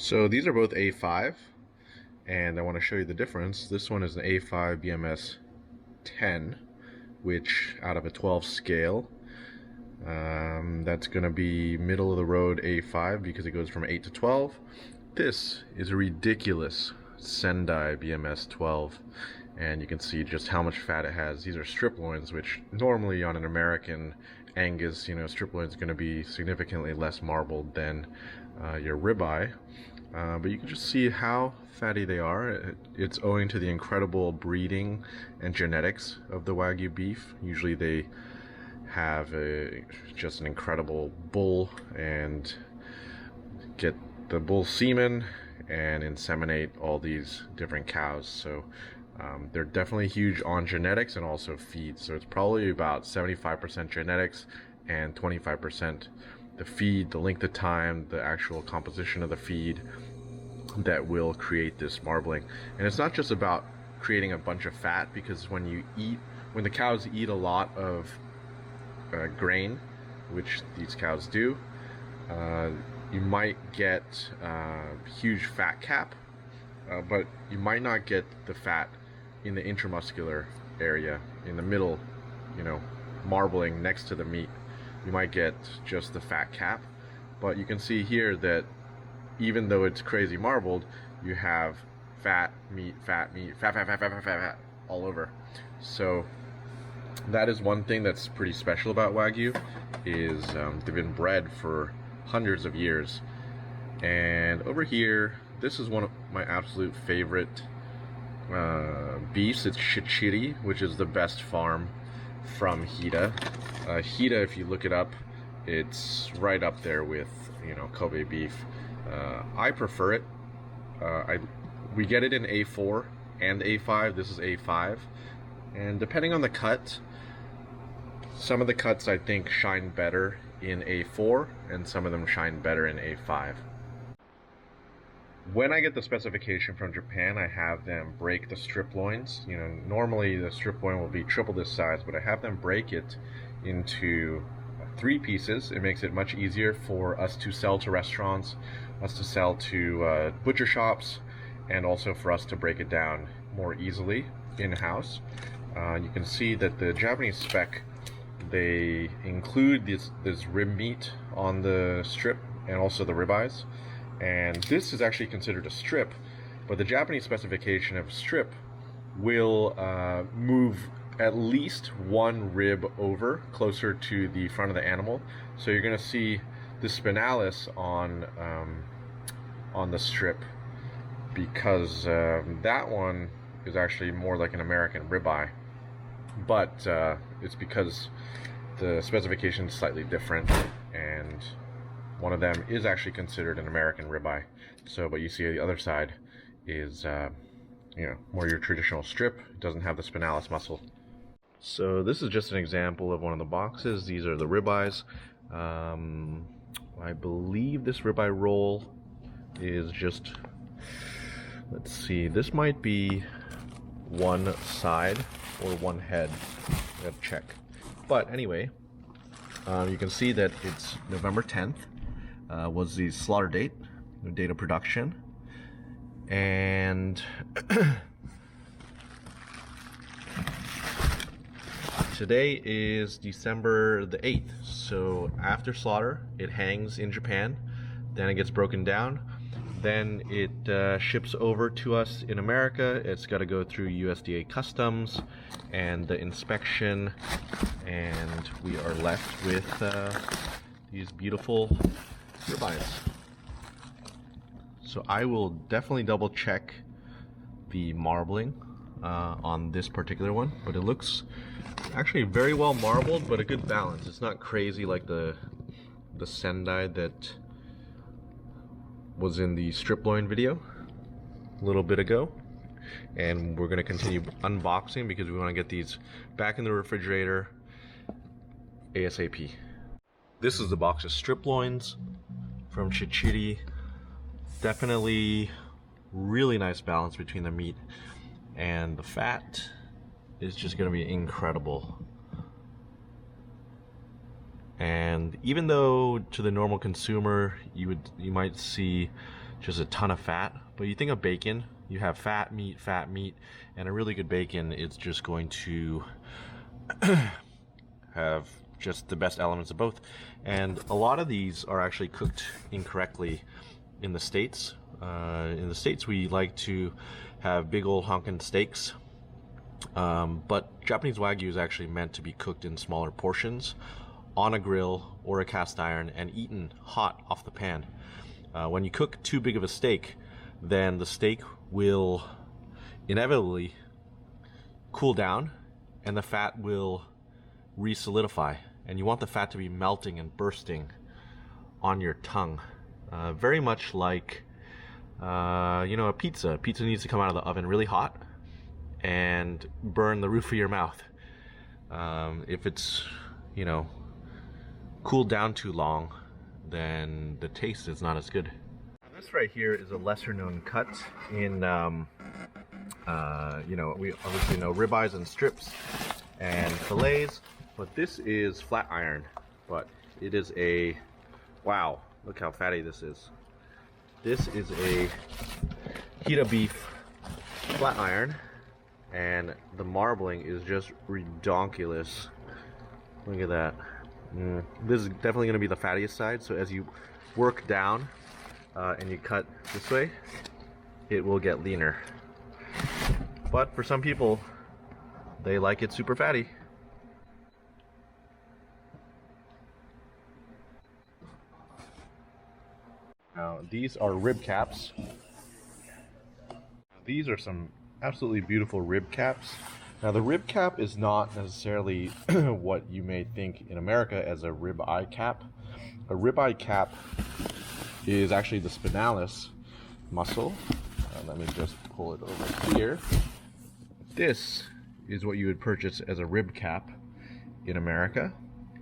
So these are both A5, and I want to show you the difference. This one is an A5 BMS 10, which out of a 12 scale, that's going to be middle of the road A5 because it goes from 8 to 12. This is a ridiculous Sendai BMS 12, and you can see just how much fat it has. These are striploins, which normally on an American Angus, striploin is going to be significantly less marbled than your ribeye. But you can just see how fatty they are. It's owing to the incredible breeding and genetics of the Wagyu beef. Usually they have just an incredible bull and get the bull semen and inseminate all these different cows. So they're definitely huge on genetics and also feed. So it's probably about 75% genetics and 25% the feed, the length of time, the actual composition of the feed that will create this marbling. And it's not just about creating a bunch of fat, because when the cows eat a lot of grain, which these cows do, you might get huge fat cap, but you might not get the fat in the intramuscular area, in the middle, marbling next to the meat. You might get just the fat cap, but you can see here that even though it's crazy marbled, you have fat meat, fat all over. So that is one thing that's pretty special about Wagyu, is they've been bred for hundreds of years. And over here, this is one of my absolute favorite beefs. It's Chichiri, which is the best farm from Hida. Hida, if you look it up, it's right up there with Kobe beef. I prefer it. We get it in A4 and A5. This is A5, and depending on the cut, some of the cuts I think shine better in A4 and some of them shine better in A5. When I get the specification from Japan, I have them break the strip loins. Normally the strip loin will be triple this size, but I have them break it into 3 pieces. It makes it much easier for us to sell to restaurants, us to sell to butcher shops, and also for us to break it down more easily in-house. You can see that the Japanese spec, they include this rib meat on the strip and also the ribeyes. And this is actually considered a strip, but the Japanese specification of strip will move at least one rib over, closer to the front of the animal. So you're going to see the spinalis on the strip, because that one is actually more like an American ribeye. But it's because the specification is slightly different, and one of them is actually considered an American ribeye. So, but you see the other side is, more your traditional strip. It doesn't have the spinalis muscle. So this is just an example of one of the boxes. These are the ribeyes. I believe this ribeye roll is just, let's see, this might be one side or one head. I gotta check. But anyway, you can see that it's November 10th. Was the slaughter date, the date of production, and today is December the 8th. So after slaughter, it hangs in Japan, then it gets broken down, then it ships over to us in America. It's got to go through USDA customs and the inspection, and we are left with these beautiful ribeyes. So I will definitely double check the marbling on this particular one, but it looks actually very well marbled, but a good balance. It's not crazy like the Sendai that was in the strip loin video a little bit ago. And we're going to continue unboxing because we want to get these back in the refrigerator ASAP. This is the box of strip loins from Chichiri. Definitely really nice balance between the meat and the fat. Is just going to be incredible. And even though to the normal consumer you might see just a ton of fat. But you think of bacon, you have fat meat, and a really good bacon is just going to have just the best elements of both. And a lot of these are actually cooked incorrectly in the States. In the States, we like to have big old honkin' steaks, but Japanese Wagyu is actually meant to be cooked in smaller portions on a grill or a cast iron and eaten hot off the pan. When you cook too big of a steak, then the steak will inevitably cool down and the fat will re-solidify, and you want the fat to be melting and bursting on your tongue, very much like a pizza. Pizza needs to come out of the oven really hot and burn the roof of your mouth. If it's cooled down too long, then the taste is not as good. This right here is a lesser known cut in we obviously know ribeyes and strips and fillets, but this is flat iron. But it is a, wow, look how fatty this is. This is a pita beef flat iron, and the marbling is just redonkulous. Look at that. This is definitely going to be the fattiest side, so as you work down and you cut this way, it will get leaner. But for some people, they like it super fatty. Now, these are rib caps. These are some absolutely beautiful rib caps. Now, the rib cap is not necessarily what you may think in America as a ribeye cap. A ribeye cap is actually the spinalis muscle. Let me just pull it over here. This is what you would purchase as a rib cap in America.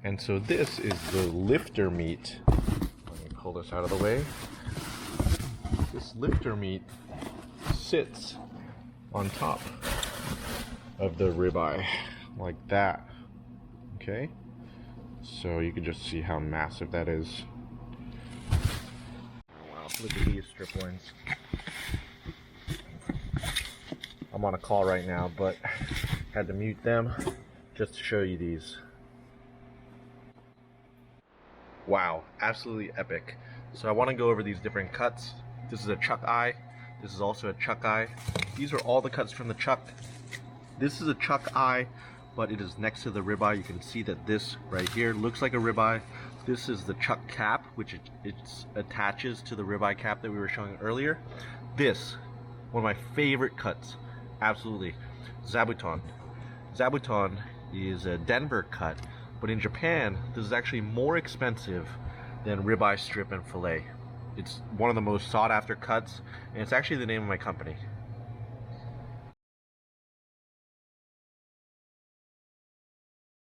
And so this is the lifter meat. Let me pull this out of the way. This lifter meat sits on top of the ribeye like that. Okay, so you can just see how massive that is. Oh, wow, look at these striploins. I'm on a call right now, but had to mute them just to show you these. Wow, absolutely epic. So I want to go over these different cuts. This is a chuck eye. This is also a chuck eye. These are all the cuts from the chuck. This is a chuck eye, but it is next to the ribeye. You can see that this right here looks like a ribeye. This is the chuck cap, which it attaches to the ribeye cap that we were showing earlier. This, one of my favorite cuts, absolutely, zabuton. Zabuton is a Denver cut, but in Japan, this is actually more expensive than ribeye, strip, and fillet. It's one of the most sought after cuts, and it's actually the name of my company.